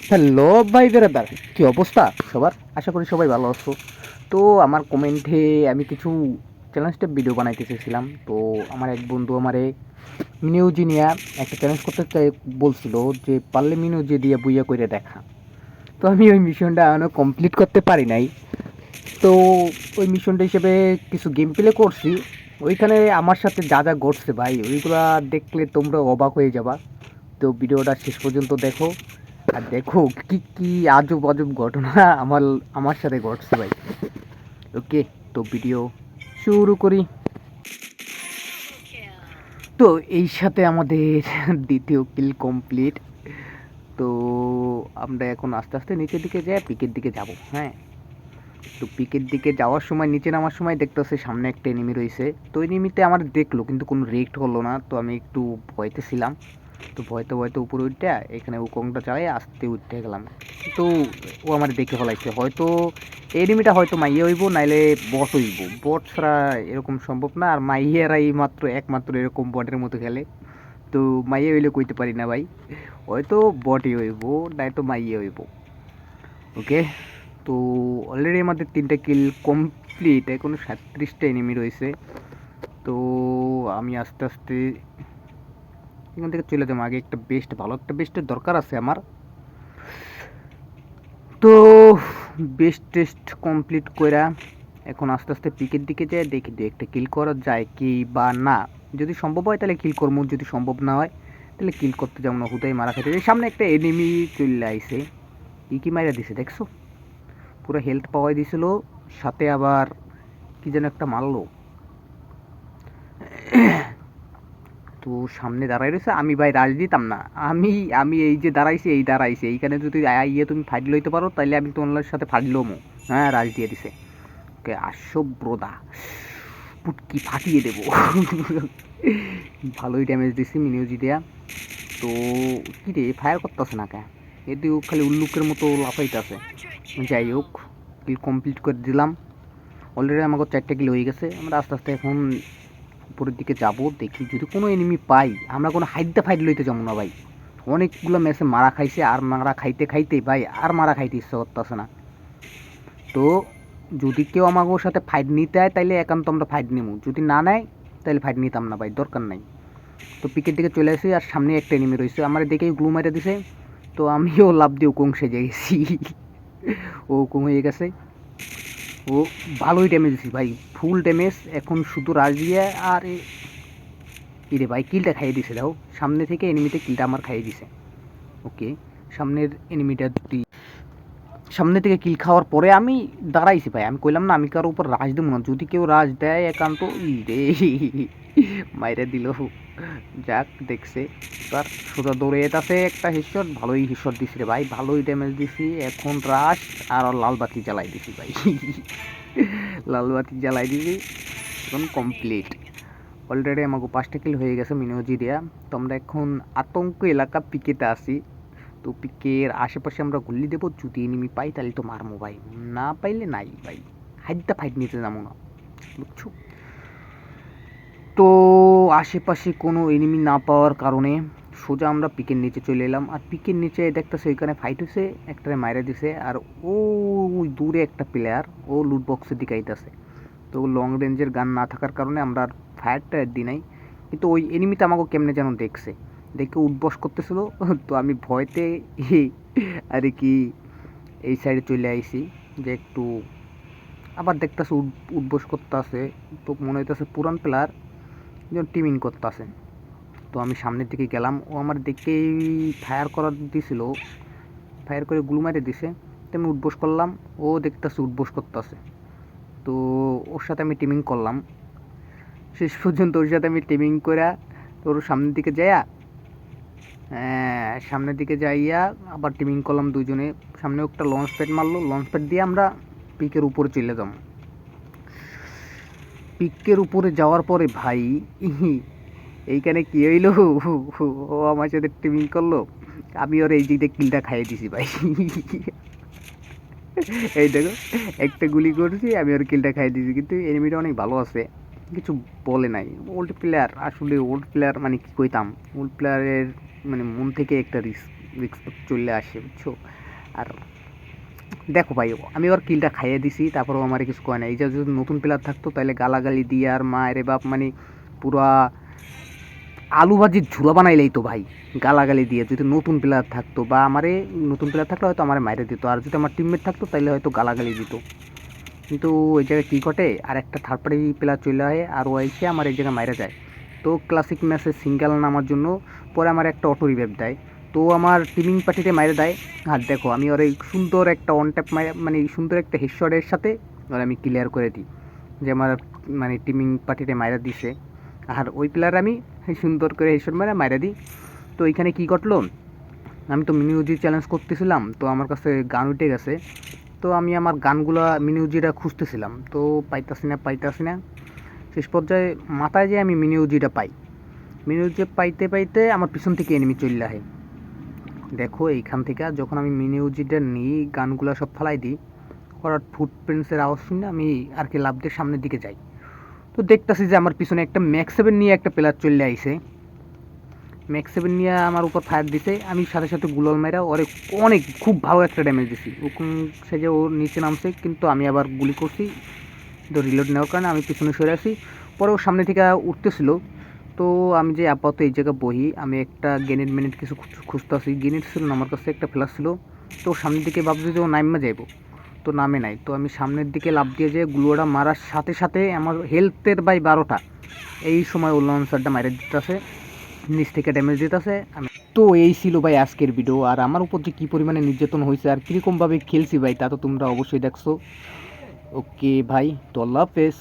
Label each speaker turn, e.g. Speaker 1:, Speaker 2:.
Speaker 1: Hello ভাই বেরাদার, কি অবস্থা সবার? আশা করি সবাই ভালো আছো। তো আমার কমেন্টে আমি কিছু চ্যালেঞ্জ টাইপ ভিডিও বানাইতে চেয়েছিলাম। তো আমার এক বন্ধু আমারে মিনিউজি নিয়ে একটা চ্যালেঞ্জ করতে চাই বলছিল, যে পারলে মিনিউজি দিয়ে বুইয়া করে দেখা। তো আমি ওই মিশনটা এখনও কমপ্লিট করতে পারি নাই। তো ওই মিশনটা হিসেবে কিছু গেম প্লে করছি। ওইখানে আমার সাথে যা যা ঘটছে ভাই, ওইগুলা দেখলে তোমরা অবাক হয়ে যাবা। তো ভিডিওটা শেষ পর্যন্ত দেখো, আর দেখো কি কি আজব আজব ঘটনা আমার আমার সাথে ঘটছে ভাই। ওকে, তো ভিডিও শুরু করি। তো এই সাথে আমাদের দ্বিতীয় কিল কমপ্লিট। তো আমরা এখন আস্তে আস্তে নিচের দিকে যাই, পিকের দিকে যাব। হ্যাঁ, তো পিকের দিকে যাওয়ার সময়, নিচে নামার সময় দেখতেছে সামনে একটা এনিমি রয়েছে। তো এনিমিতে আমার দেখলো কিন্তু কোনো রিয়েক্ট করলো না। তো আমি একটু ভয়তে ছিলাম। তো ভয়তে ভয়তে উপরে উঠতে এখানে উকংটা চালাই আস্তে উঠতে গেলাম। তো ও আমার দেখে ফেলাইছে। হয়তো এনিমিটা হয়তো মাইয়ে হইব, নাইলে বট হইব। বট ছাড়া এরকম সম্ভব না। আর মাইয়েরাই মাত্র একমাত্র এরকম বটের মতো খেলে। তো মাইয়ে হইলে কইতে পারি না ভাই, হয়তো বটই হইব, নাই তো মাইয়ে হইব। ওকে, তো অলরেডি আমাদের 3টা কিল কমপ্লিট। এখনো 37টা এনিমি রয়েছে। তো আমি আস্তে আস্তে এখান থেকে চলে যাবো। আগে একটা বেস্ট, ভালো একটা বেস্টের দরকার আছে আমার। তো বেস্ট টেস্ট কমপ্লিট কইরা এখন আস্তে আস্তে পিকের দিকে যায়, দেখি দু একটা কিল করা যায় কি বা না। যদি সম্ভব হয় তাহলে কিল করবো, যদি সম্ভব না হয় তাহলে কিল করতে যাবো না, হুদাই মারা খাইতে। এই সামনে একটা এনিমি চলে আইছে, কি মাইরা দিছে দেখছো? পুরো হেলথ পাওয়াই দিছিল, সাথে আবার কি যেন একটা মারলো। তো সামনে দাঁড়াই রয়েছে, আমি ভাই রাজ দিতাম না। আমি আমি এই যে দাঁড়াইছি, এই দাঁড়াইছে এইখানে, যদি ইয়ে তুমি ফাইট লইতে পারো তাহলে আমি তোমার সাথে ফাইট লমো। হ্যাঁ, রাজ দিয়ে দিছে। ওকে, আসো ব্রোদা, পুটকি ফাটিয়ে দেবো। ভালোই ড্যামেজ দিছি মিনিউজি দেয়া। তো কি রে, ফায়ার করতেছে না কে? এদিকেও খালি উল্লুকের মতো লাফাইতেছে। যাই হোক, কিল কমপ্লিট করে দিলাম। অলরেডি আমাকে 4টা কিল হয়ে গেছে। আমরা আস্তে আস্তে এখন উপরের দিকে যাব, দেখি যদি কোনো এনিমি পাই। আমরা কোনো হাইডটা ফাইট লইতে যাবো না ভাই। অনেকগুলো ম্যাচে মারা খাইছে, আর মারা খাইতে খাইতে ভাই আর মারা খাইতে ইচ্ছা করতেছে না। তো যদি কেউ আমাকে ওর সাথে ফাইট নিতে হয় তাইলে একান্ত আমরা ফাইট নিব, যদি না নেয় তাহলে ফাইট নিতাম না ভাই, দরকার নাই। তো পিকের দিকে চলে আসি, আর সামনে একটা এনিমি রয়েছে, আমার দেখেই গ্লু মেরে দিছে। তো আমিও লাভ দিয়ে উকুং সেজে গেছি। ও উকুং হয়ে গেছে। ও ভালোই ড্যামেজ দিছি ভাই, ফুল ড্যামেজ। এখন শুধু রাজ দিয়ে আর রে ভাই কিলটা খাইয়ে দিছে। দাও, সামনে থেকে এনিমিতে কিলটা আমার খাইয়ে দিছে। ওকে, সামনের এনিমিটা দুটি সামনে থেকে কিল খাওয়ার পরে আমি দাঁড়াইছি ভাই। আমি কইলাম না আমি কারোর উপর রাজ দেবো না, যদি কেউ রাজ দেয় একান্ত রে মাইরে দিল। যাক, দেখছে তার সোজা দৌড়ে এটাছে একটা হিটশট, ভালোই হিটশট দিছি রে ভাই, ভালোই ড্যামেজ দিছি। এখন রাশ আর লাল বাতি জ্বালাই দিছি ভাই। লাল বাতি জ্বালাই দিছি, এখন কমপ্লিট। অলরেডি আমাকে 5টা কিল হয়ে গেছে মিনোজি দেয়া। তো আমরা এখন আতঙ্ক এলাকা পিকেতে আসি। তো পিকের আশেপাশে আমরা গুল্লি দেবো, যদি এনিমি পাই তাহলে তো মারমো ভাই, না পাইলে নাই ভাই, হাইটটা ফাইট নিতে যাবো না, বুঝছো? তো আশেপাশে কোনো এনিমি না পাওয়ার কারণে সোজা আমরা পিকের নিচে চলে এলাম। আর পিকের নিচে দেখতেছে ওইখানে ফাইট হয়েছে, একটারে মাইরা দিছে। আর ও ওই দূরে একটা প্লেয়ার, ও লুট বক্সের দিকে আইতাছে। তো লং রেঞ্জের গান না থাকার কারণে আমরা আর ফায়ারটা দিই নাই। কিন্তু ওই এনিমিটা আমাকে কেমনে যেন দেখছে, দেখে উঠবস করতেছিল। তো আমি ভয়তে আরে কি এই সাইডে চলে আইছি, যে একটু আবার দেখতেছে উঠবস করতে আছে। তো মনে হইতেছে পুরান প্লেয়ার যেন টিমিং করতে আছে। তো আমি সামনের দিকে গেলাম, ও আমার দেখেই ফায়ার করার দিছিল, ফায়ার করে গুলো মারে দিছে। তো আমি উঠবস করলাম, ও দেখতেছে উঠবস করতে আছে। তো ওর সাথে আমি টিমিং করলাম। শেষ পর্যন্ত ওর সাথে আমি টিমিং করে তোর সামনের দিকে যাইয়া, সামনের দিকে যাইয়া আবার টিমিং করলাম দুজনে। সামনে একটা লঞ্চ প্যাড মারলো, লঞ্চ প্যাড দিয়ে আমরা পিকের উপরে চলে যাব। পিকের উপরে যাওয়ার পরে ভাই এইখানে কি হইলো, ও আমার সাথে টিমিং করলো, আমি ওর এই দিকে কিলটা খাইয়ে দিছি ভাই। এই দেখো, একটা গুলি করছি, আমি ওর কিলটা খাইয়ে দিছি। কিন্তু এনিমিটা অনেক ভালো আছে, কিছু বলে নাই। ওল্ড প্লেয়ার, আসলে ওল্ড প্লেয়ার মানে কি কইতাম, ওল্ড প্লেয়ারের মানে মন থেকে একটা রিস্ক চলে আসে, বুঝছো। আর দেখো ভাই, আমি ওর কিলটা খাইয়ে দিছি, তারপরেও আমার কিছু কয় না। এই যে যদি নতুন প্লেয়ার থাকতো তাহলে গালাগালি দিয়ে আর মায়ের বাপ মানে পুরা আলু ভাজির ঝুড়া বানাইলেই তো ভাই, গালাগালি দিয়ে। যদি নতুন প্লেয়ার থাকতো বা আমারে নতুন প্লেয়ার থাকলে হয়তো আমার মাইরে দিত, আর যদি আমার টিমমেট থাকতো তাহলে হয়তো গালাগালি দিত। কিন্তু ওই জায়গায় কী ঘটে, আর একটা থার্ড পার্টি প্লেয়ার চলে আসে আর ও এসে আমার এই জায়গায় মাইরে যায়। তো ক্লাসিক ম্যাচে সিঙ্গেল নামার জন্য পরে আমার একটা অটো রিভাইভ দেয়, তো আমার টিমিং পার্টিতে মাইরে দেয়। আর দেখো আমি ওর এই সুন্দর একটা অন ট্যাপ মানে সুন্দর একটা হেডশটের সাথে ওর আমি ক্লিয়ার করে দিই, যে আমার মানে টিমিং পার্টিতে মাইরা দিছে। আর ওই প্লেয়ার আমি সুন্দর করে হেডশট মারা মাইরা দিই। তো এইখানে কী ঘটলো, আমি তো মিনিউজি চ্যালেঞ্জ করতেছিলাম, তো আমার কাছে গান উঠে গেছে। তো আমি আমার গানগুলো মিনিউজিটা খুঁজতেছিলাম, তো পাইতাছি না। শেষ পর্যায়ে মাথায় যে আমি মিনিউজিটা পাই, মিনিউজি পাইতে পাইতে আমার পিছন থেকে এনিমি চলে আসে। দেখো এইখান থেকে যখন আমি মিনিউজিটা নিই, গানগুলো সব ফালাই দিই, হঠাৎ ফুটপ্রিন্টসের আওয়াজ শুনে আমি আর কি লাফ দিয়ে সামনের দিকে যাই। তো দেখতেছি যে আমার পিছনে একটা ম্যাক্স 7 নিয়ে একটা প্লেয়ার চলে আইছে। ম্যাক্স 7 নিয়ে আমার উপর ফায়ার দিছে, আমি সাথে সাথে গুলাল মেরা ওরে অনেক খুব ভালো একটা ড্যামেজ দিছি। সে যে ওর নিচে নামছে, কিন্তু আমি আবার গুলি করছি, তো রিলোড নেওয়ার কারণে আমি পিছনে সরে আসি। পরে ওর সামনে থেকে উঠতেছিল। তো আমি যে আপাতত এই জায়গায় বহি, আমি একটা গ্রেনেড কিছু খুঁজতেছি। গ্রেনেড ছিল না আমার কাছে, একটা ফ্ল্যাশ ছিল। তো সামনের দিকে ভাবছি যে ও নামে যাইব, তো নামে নাই। তো আমি সামনের দিকে লাফ দিয়ে যে গুলোটা মারার সাথে সাথে আমার হেলথের বাই 12টা, এই সময় ও লঞ্চারটা মাইরে দিতেছে, নিচ থেকে ড্যামেজ দিতেছে। আমি তো এই ছিল ভাই আজকের ভিডিও। আর আমার উপর যে কী পরিমাণে নির্যাতন হয়েছে আর কীরকমভাবে খেলছি ভাই, তা তো তোমরা অবশ্যই দেখছো। ওকে ভাই, তো আল্লাহ হাফেজ।